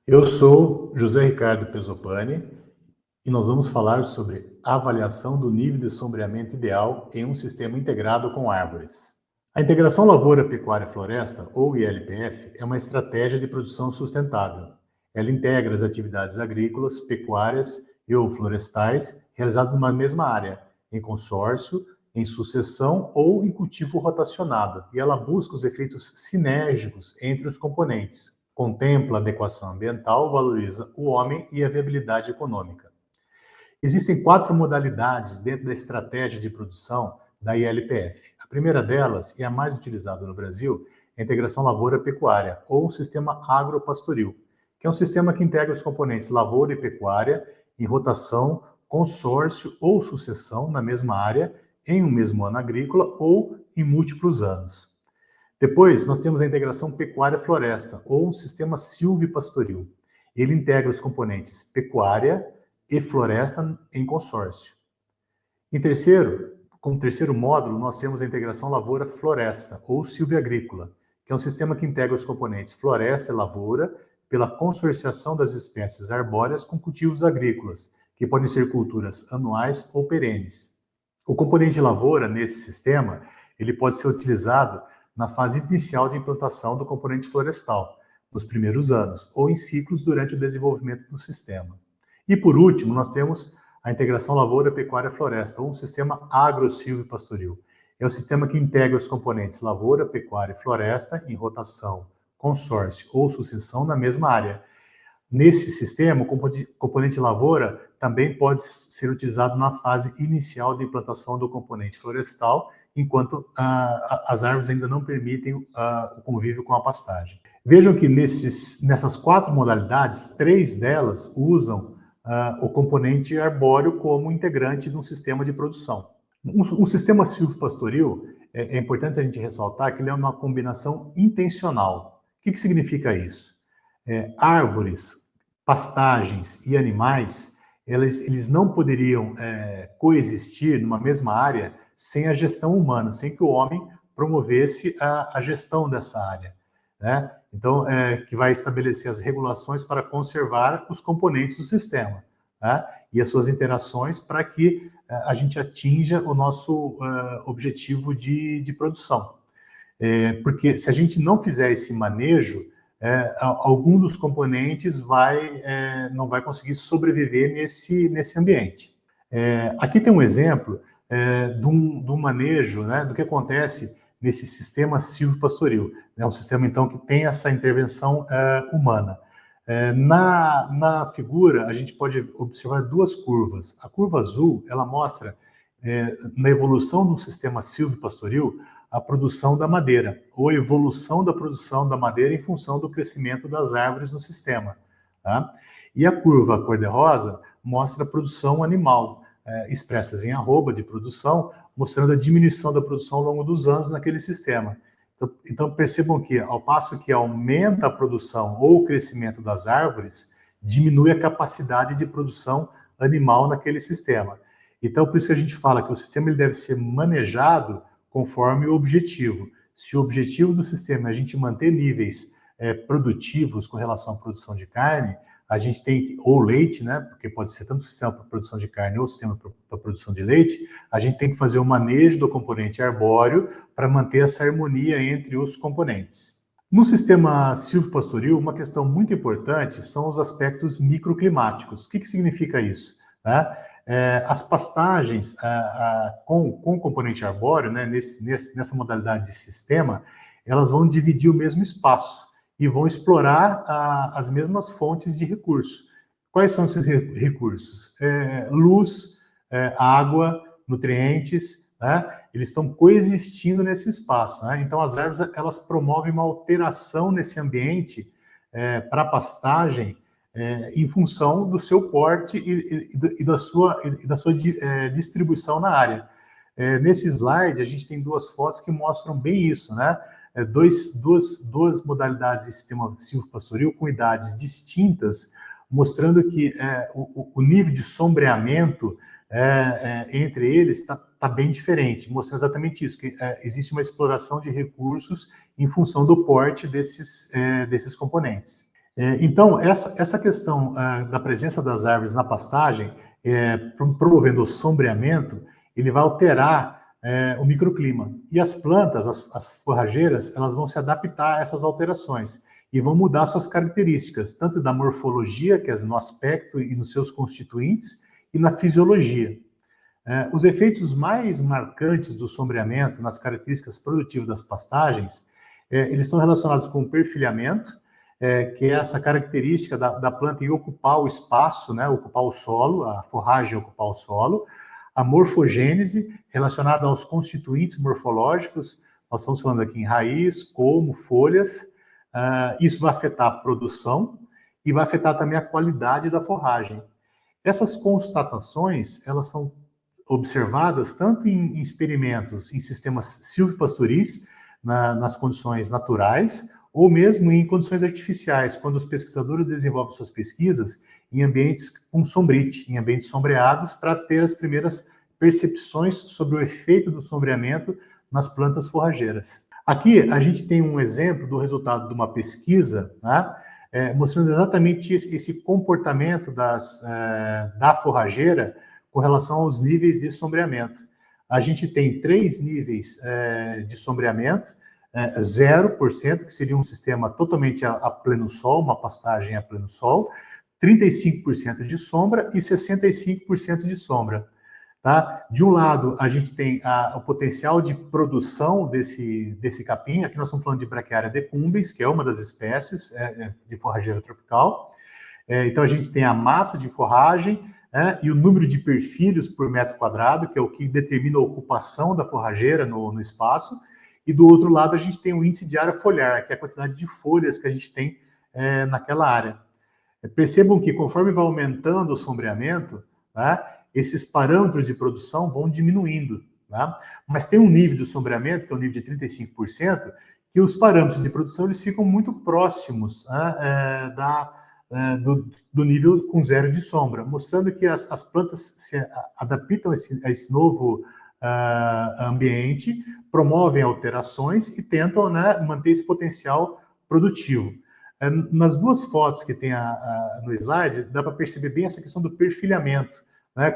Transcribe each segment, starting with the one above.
Eu sou José Ricardo Pesopani e nós vamos falar sobre avaliação do nível de sombreamento ideal em um sistema integrado com árvores. A integração lavoura-pecuária-floresta, ou ILPF, é uma estratégia de produção sustentável. Ela integra as atividades agrícolas, pecuárias e ou florestais realizadas numa mesma área, em consórcio, em sucessão ou em cultivo rotacionado, e ela busca os efeitos sinérgicos entre os componentes, contempla a adequação ambiental, valoriza o homem e a viabilidade econômica. Existem 4 modalidades dentro da estratégia de produção da ILPF. A primeira delas, e a mais utilizada no Brasil, é a integração lavoura-pecuária, ou um sistema agropastoril, que é um sistema que integra os componentes lavoura e pecuária em rotação, consórcio ou sucessão na mesma área, em um mesmo ano agrícola ou em múltiplos anos. Depois, nós temos a integração pecuária-floresta, ou um sistema silvipastoril. Ele integra os componentes pecuária e floresta em consórcio. Como terceiro módulo, nós temos a integração lavoura-floresta, ou silvia-agrícola, que é um sistema que integra os componentes floresta e lavoura pela consorciação das espécies arbóreas com cultivos agrícolas, que podem ser culturas anuais ou perenes. O componente lavoura, nesse sistema, ele pode ser utilizado na fase inicial de implantação do componente florestal, nos primeiros anos, ou em ciclos durante o desenvolvimento do sistema. E, por último, nós temos a integração lavoura-pecuária-floresta, ou um sistema agro-silvio-pastoril. É o sistema que integra os componentes lavoura, pecuária e floresta em rotação, consórcio ou sucessão na mesma área. Nesse sistema, o componente lavoura também pode ser utilizado na fase inicial de implantação do componente florestal, enquanto as árvores ainda não permitem o convívio com a pastagem. Vejam que nessas 4 modalidades, 3 delas usam o componente arbóreo como integrante de um sistema de produção. O sistema silvopastoril, é importante a gente ressaltar que ele é uma combinação intencional. O que significa isso? Árvores, pastagens e animais, eles não poderiam coexistir numa mesma área sem a gestão humana, sem que o homem promovesse a gestão dessa área, né? Então, que vai estabelecer as regulações para conservar os componentes do sistema, né? E as suas interações para que a gente atinja o nosso objetivo de produção. Porque se a gente não fizer esse manejo, algum dos componentes não vai conseguir sobreviver nesse ambiente. Aqui tem um exemplo de um manejo, né, do que acontece nesse sistema silvopastoril. É um sistema, então, que tem essa intervenção humana. Na figura, a gente pode observar 2 curvas. A curva azul, ela mostra, na evolução do sistema silvopastoril, a produção da madeira, ou a evolução da produção da madeira em função do crescimento das árvores no sistema. Tá? E a curva cor-de-rosa mostra a produção animal, expressas em arroba de produção, mostrando a diminuição da produção ao longo dos anos naquele sistema. Então percebam que, ao passo que aumenta a produção ou o crescimento das árvores, diminui a capacidade de produção animal naquele sistema. Então, por isso que a gente fala que o sistema ele deve ser manejado conforme o objetivo. Se o objetivo do sistema é a gente manter níveis produtivos com relação à produção de carne, a gente tem, ou leite, né, porque pode ser tanto sistema para produção de carne ou sistema para produção de leite, a gente tem que fazer o manejo do componente arbóreo para manter essa harmonia entre os componentes. No sistema silvopastoril, uma questão muito importante são os aspectos microclimáticos. O que significa isso? Né? As pastagens com componente arbóreo, né, nessa modalidade de sistema, elas vão dividir o mesmo espaço e vão explorar as mesmas fontes de recurso. Quais são esses recursos? Luz, água, nutrientes, né? Eles estão coexistindo nesse espaço, né? Então, as árvores elas promovem uma alteração nesse ambiente para a pastagem, em função do seu porte e da sua distribuição na área. Nesse slide, a gente tem 2 fotos que mostram bem isso, né? Duas modalidades de sistema silvopastoril com idades distintas, mostrando que o nível de sombreamento entre eles está bem diferente, mostrando exatamente isso, que existe uma exploração de recursos em função do porte desses componentes. Então, essa questão da presença das árvores na pastagem, promovendo o sombreamento, ele vai alterar o microclima. E as plantas, as forrageiras, elas vão se adaptar a essas alterações e vão mudar suas características, tanto da morfologia, que é no aspecto e nos seus constituintes, e na fisiologia. Os efeitos mais marcantes do sombreamento nas características produtivas das pastagens, eles estão relacionados com o perfilhamento, que é essa característica da planta em ocupar o espaço, né, ocupar o solo, a forragem ocupar o solo, a morfogênese, relacionada aos constituintes morfológicos, nós estamos falando aqui em raiz, colmo, folhas, isso vai afetar a produção e vai afetar também a qualidade da forragem. Essas constatações, elas são observadas tanto em experimentos em sistemas silvopastoris, nas condições naturais, ou mesmo em condições artificiais, quando os pesquisadores desenvolvem suas pesquisas em ambientes com sombrite, em ambientes sombreados, para ter as primeiras percepções sobre o efeito do sombreamento nas plantas forrageiras. Aqui a gente tem um exemplo do resultado de uma pesquisa, né, mostrando exatamente esse comportamento da forrageira com relação aos níveis de sombreamento. A gente tem 3 níveis de sombreamento, 0%, que seria um sistema totalmente a pleno sol, uma pastagem a pleno sol, 35% de sombra e 65% de sombra. Tá? De um lado, a gente tem o potencial de produção desse capim, aqui nós estamos falando de Brachiaria decumbens, que é uma das espécies de forrageira tropical. Então, a gente tem a massa de forragem, e o número de perfilhos por metro quadrado, que é o que determina a ocupação da forrageira no espaço, e do outro lado a gente tem o índice de área foliar, que é a quantidade de folhas que a gente tem naquela área. Percebam que conforme vai aumentando o sombreamento, esses parâmetros de produção vão diminuindo. Mas tem um nível de sombreamento, que é o nível de 35%, que os parâmetros de produção eles ficam muito próximos do nível com 0 de sombra, mostrando que as plantas se adaptam a esse novo ambiente, promovem alterações e tentam manter esse potencial produtivo. Nas duas fotos que tem no slide, dá para perceber bem essa questão do perfilhamento,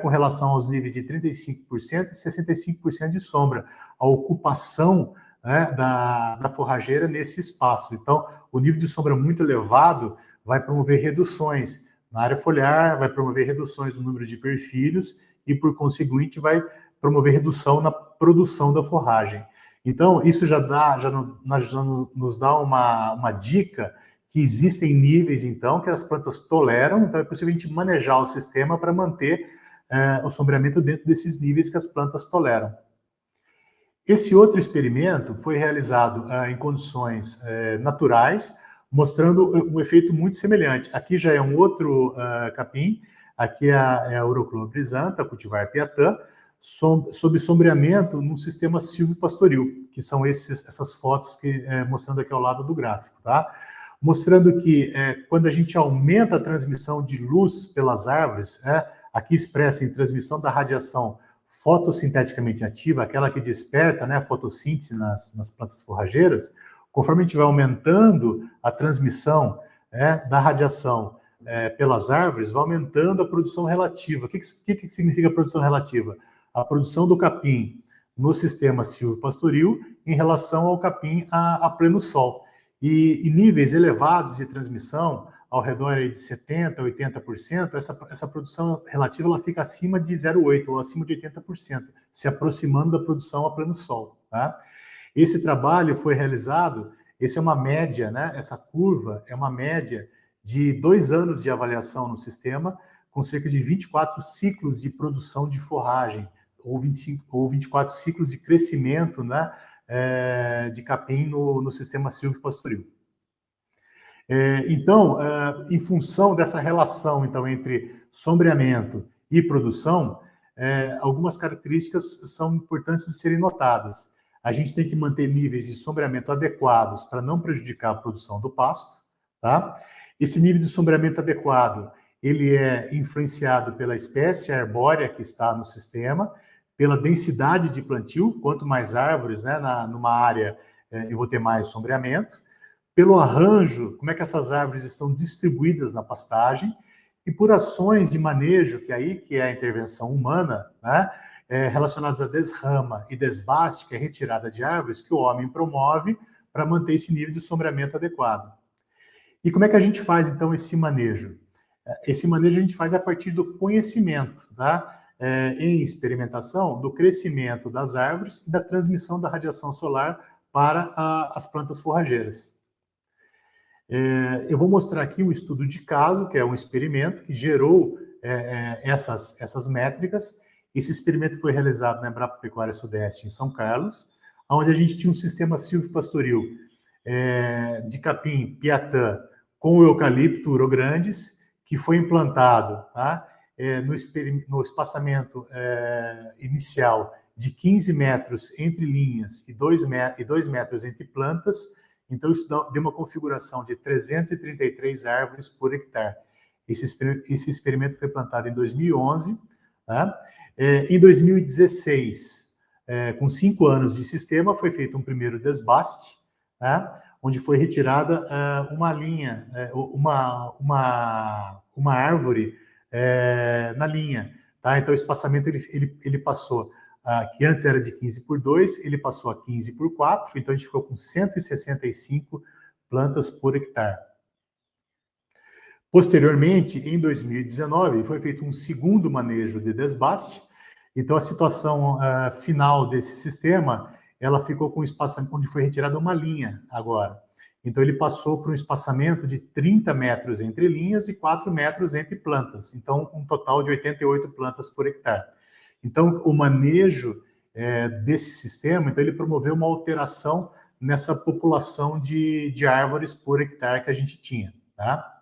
com relação aos níveis de 35% e 65% de sombra, a ocupação da forrageira nesse espaço. Então, o nível de sombra muito elevado vai promover reduções na área foliar, vai promover reduções no número de perfilhos e, por conseguinte, vai promover redução na produção da forragem. Então, isso já nos dá uma dica que existem níveis, então, que as plantas toleram, então é possível a gente manejar o sistema para manter o sombreamento dentro desses níveis que as plantas toleram. Esse outro experimento foi realizado em condições naturais, mostrando um efeito muito semelhante. Aqui já é um outro capim, aqui é a Uroclona brisanta, cultivar piatã, sob sombreamento num sistema silvopastoril, que são essas fotos mostrando aqui ao lado do gráfico, tá? Mostrando que quando a gente aumenta a transmissão de luz pelas árvores, aqui expressa em transmissão da radiação fotossinteticamente ativa, aquela que desperta a fotossíntese nas plantas forrageiras, conforme a gente vai aumentando a transmissão da radiação pelas árvores, vai aumentando a produção relativa. O que significa produção relativa? A produção do capim no sistema silvopastoril em relação ao capim a pleno sol. E níveis elevados de transmissão, ao redor de 70%, 80%, essa produção relativa ela fica acima de 0,8% ou acima de 80%, se aproximando da produção a pleno sol. Tá? Esse trabalho foi realizado, essa é uma média, essa curva é uma média de 2 anos de avaliação no sistema, com cerca de 24 ciclos de produção de forragem, ou 24 ciclos de crescimento de capim no sistema silvopastoril. Então, em função dessa relação entre sombreamento e produção, algumas características são importantes de serem notadas. A gente tem que manter níveis de sombreamento adequados para não prejudicar a produção do pasto. Tá? Esse nível de sombreamento adequado, ele é influenciado pela espécie arbórea que está no sistema, pela densidade de plantio, quanto mais árvores numa área, eu vou ter mais sombreamento, pelo arranjo, como é que essas árvores estão distribuídas na pastagem, e por ações de manejo, que é a intervenção humana, né, relacionadas a desrama e desbaste, que é retirada de árvores, que o homem promove para manter esse nível de sombreamento adequado. E como é que a gente faz, então, esse manejo? Esse manejo a gente faz a partir do conhecimento, tá? Em experimentação, do crescimento das árvores e da transmissão da radiação solar para as plantas forrageiras. Eu vou mostrar aqui um estudo de caso, que é um experimento que gerou essas métricas. Esse experimento foi realizado na Embrapa Pecuária Sudeste, em São Carlos, onde a gente tinha um sistema silvopastoril de capim piatã com o eucalipto urograndes, que foi implantado, tá? No espaçamento inicial de 15 metros entre linhas e 2 metros entre plantas. Então, isso deu uma configuração de 333 árvores por hectare. Esse experimento foi plantado em 2011. Tá? Em 2016, com 5 anos de sistema, foi feito um primeiro desbaste, tá? Onde foi retirada uma linha, uma árvore na linha. Tá? Então, o espaçamento ele passou, que antes era de 15 por 2, ele passou a 15 por 4, então a gente ficou com 165 plantas por hectare. Posteriormente, em 2019, foi feito um segundo manejo de desbaste. Então, a situação final desse sistema, ela ficou com um espaçamento onde foi retirada uma linha agora. Então, ele passou para um espaçamento de 30 metros entre linhas e 4 metros entre plantas. Então, um total de 88 plantas por hectare. Então, o manejo desse sistema, então, ele promoveu uma alteração nessa população de árvores por hectare que a gente tinha, tá?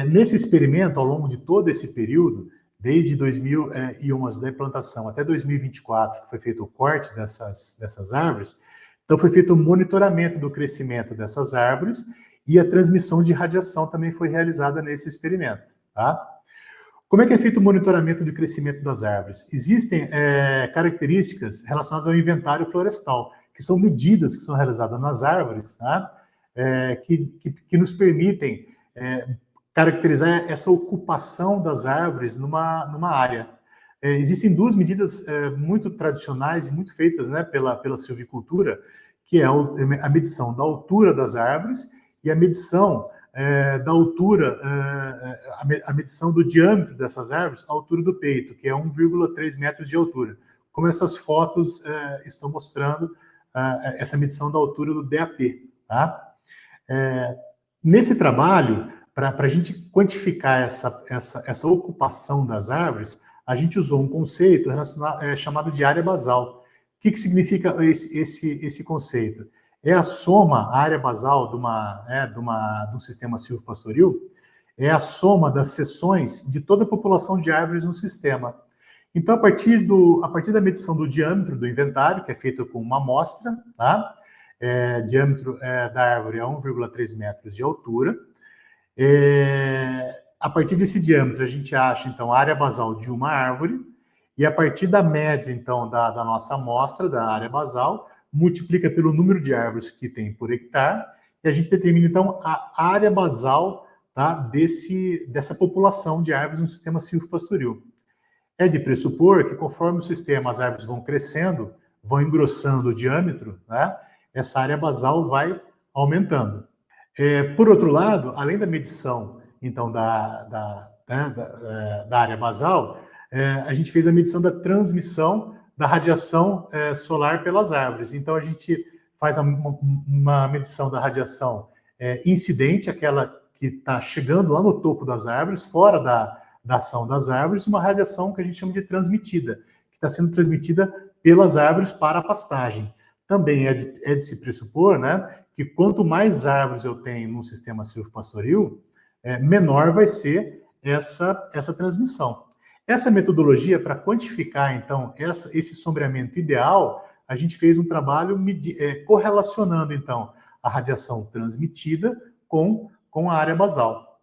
Nesse experimento, ao longo de todo esse período, desde 2011 da implantação até 2024, que foi feito o corte dessas árvores, então foi feito o monitoramento do crescimento dessas árvores e a transmissão de radiação também foi realizada nesse experimento, tá? Como é que é feito o monitoramento do crescimento das árvores? Existem características relacionadas ao inventário florestal, que são medidas que são realizadas nas árvores, tá? Que nos permitem caracterizar essa ocupação das árvores numa área. Existem duas medidas muito tradicionais e muito feitas, né, pela silvicultura, que é a medição da altura das árvores e a medição da altura, a medição do diâmetro dessas árvores, a altura do peito, que é 1,3 metros de altura. Como essas fotos estão mostrando essa medição da altura do DAP. Tá? Nesse trabalho, para a gente quantificar essa ocupação das árvores, a gente usou um conceito chamado de área basal. O que significa esse conceito? É a soma, a área basal de um sistema silvopastoril, é a soma das seções de toda a população de árvores no sistema. Então, a partir da medição do diâmetro do inventário, que é feito com uma amostra, tá? Diâmetro da árvore é 1,3 metros de altura. A partir desse diâmetro, a gente acha, então, a área basal de uma árvore, e a partir da média, então, da nossa amostra, da área basal, multiplica pelo número de árvores que tem por hectare, e a gente determina, então, a área basal, tá, dessa população de árvores no sistema silvopastoril. É de pressupor que, conforme o sistema, as árvores vão crescendo, vão engrossando o diâmetro, né, essa área basal vai aumentando. Por outro lado, além da medição, então, da área basal, a gente fez a medição da transmissão da radiação solar pelas árvores. Então, a gente faz uma medição da radiação incidente, aquela que está chegando lá no topo das árvores, fora da ação das árvores, uma radiação que a gente chama de transmitida, que está sendo transmitida pelas árvores para a pastagem. Também é de se pressupor, né, que quanto mais árvores eu tenho no sistema silvopastoril, menor vai ser essa transmissão. Essa metodologia, para quantificar, então, esse sombreamento ideal, a gente fez um trabalho correlacionando, então, a radiação transmitida com a área basal.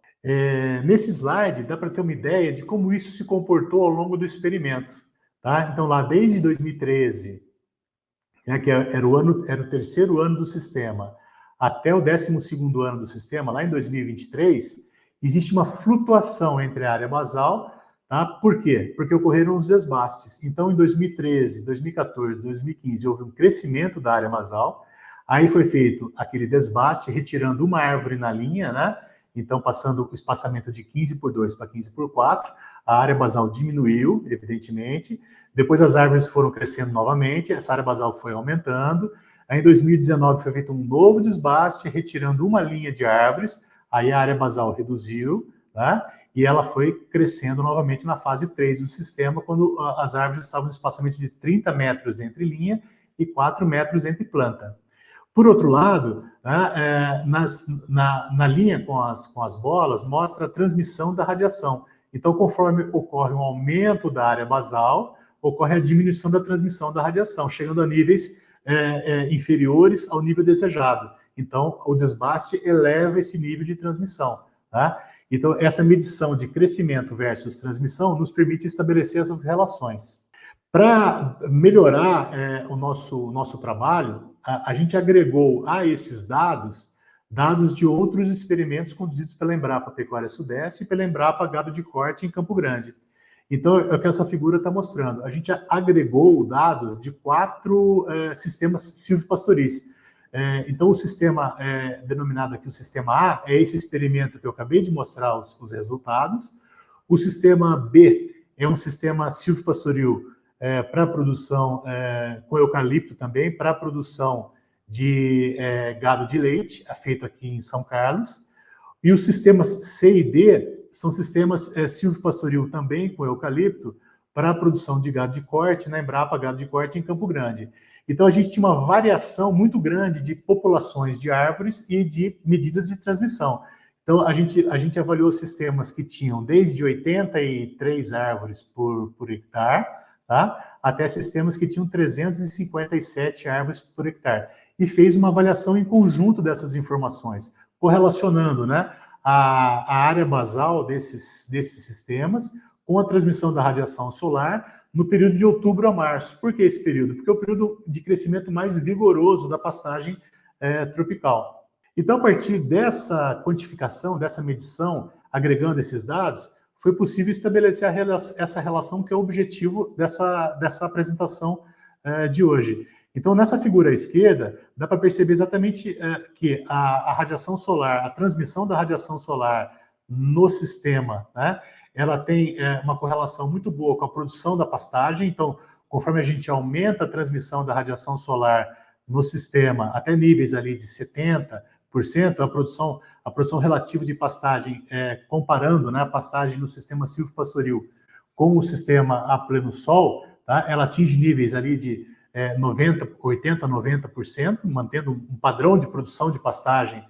Nesse slide, dá para ter uma ideia de como isso se comportou ao longo do experimento. Tá? Então, lá desde 2013, que era o terceiro ano do sistema, até o 12º ano do sistema, lá em 2023, existe uma flutuação entre a área basal, tá? Por quê? Porque ocorreram os desbastes. Então, em 2013, 2014, 2015, houve um crescimento da área basal, aí foi feito aquele desbaste, retirando uma árvore na linha, né? Então, passando o espaçamento de 15x2 para 15x4, a área basal diminuiu, evidentemente. Depois as árvores foram crescendo novamente, essa área basal foi aumentando. Aí, em 2019, foi feito um novo desbaste, retirando uma linha de árvores, aí a área basal reduziu, né? E ela foi crescendo novamente na fase 3 do sistema, quando as árvores estavam no espaçamento de 30 metros entre linha e 4 metros entre planta. Por outro lado, né, na linha com as bolas, mostra a transmissão da radiação. Então, conforme ocorre um aumento da área basal, ocorre a diminuição da transmissão da radiação, chegando a níveis inferiores ao nível desejado. Então, o desbaste eleva esse nível de transmissão. Tá? Então, essa medição de crescimento versus transmissão nos permite estabelecer essas relações. Para melhorar o nosso trabalho, a gente agregou a esses dados de outros experimentos conduzidos pela Embrapa Pecuária Sudeste e pela Embrapa Gado de Corte em Campo Grande. Então, é o que essa figura está mostrando. A gente agregou dados de 4 sistemas silvopastoris. Então, o sistema denominado aqui o sistema A é esse experimento que eu acabei de mostrar os resultados. O sistema B é um sistema silvopastoril para produção com eucalipto também, para produção de gado de leite, feito aqui em São Carlos. E os sistemas C e D são sistemas silvopastoril também com eucalipto para a produção de gado de corte, na Embrapa Gado de Corte em Campo Grande. Então, a gente tinha uma variação muito grande de populações de árvores e de medidas de transmissão. Então, a gente avaliou sistemas que tinham desde 83 árvores por hectare, tá? Até sistemas que tinham 357 árvores por hectare. E fez uma avaliação em conjunto dessas informações, correlacionando, né, a área basal desses sistemas com a transmissão da radiação solar no período de outubro a março. Por que esse período? Porque é o período de crescimento mais vigoroso da pastagem tropical. Então, a partir dessa quantificação, dessa medição, agregando esses dados, foi possível estabelecer essa relação que é o objetivo dessa apresentação de hoje. Então, nessa figura à esquerda, dá para perceber exatamente que a radiação solar, a transmissão da radiação solar no sistema, né, ela tem uma correlação muito boa com a produção da pastagem. Então, conforme a gente aumenta a transmissão da radiação solar no sistema até níveis ali de 70%, a produção relativa de pastagem, comparando, né, a pastagem no sistema silvopastoril com o sistema a pleno sol, tá, ela atinge níveis ali de 80% a 90%, mantendo um padrão de produção de pastagem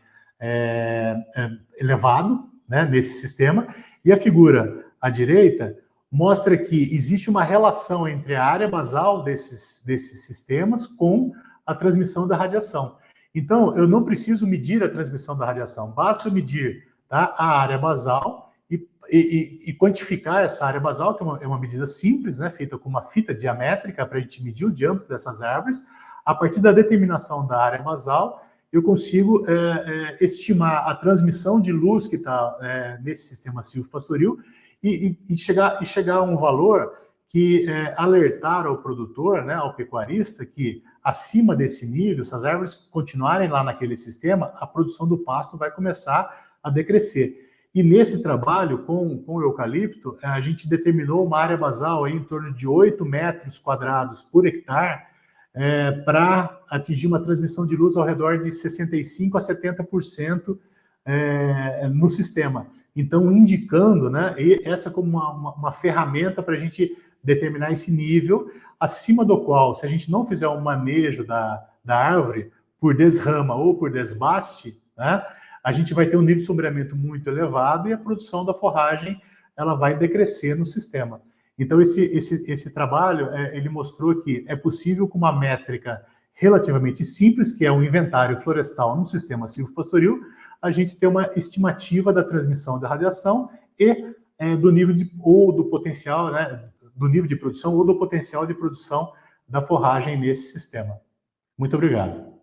elevado, né, nesse sistema. E a figura à direita mostra que existe uma relação entre a área basal desses sistemas com a transmissão da radiação. Então, eu não preciso medir a transmissão da radiação, basta medir, tá, a área basal e quantificar essa área basal, que é uma medida simples, né, feita com uma fita diamétrica para a gente medir o diâmetro dessas árvores. A partir da determinação da área basal, eu consigo estimar a transmissão de luz que está nesse sistema silvopastoril e chegar a um valor que alertar ao produtor, né, ao pecuarista, que acima desse nível, se as árvores continuarem lá naquele sistema, a produção do pasto vai começar a decrescer. E nesse trabalho com o eucalipto, a gente determinou uma área basal aí em torno de 8 metros quadrados por hectare, para atingir uma transmissão de luz ao redor de 65% a 70% no sistema. Então, indicando, né, essa como uma ferramenta para a gente determinar esse nível, acima do qual, se a gente não fizer um manejo da árvore por desrama ou por desbaste, né, a gente vai ter um nível de sombreamento muito elevado e a produção da forragem ela vai decrescer no sistema. Então, esse trabalho, ele mostrou que é possível, com uma métrica relativamente simples, que é um inventário florestal no sistema silvopastoril, a gente ter uma estimativa da transmissão da radiação e do nível do potencial, né, do nível de produção ou do potencial de produção da forragem nesse sistema. Muito obrigado.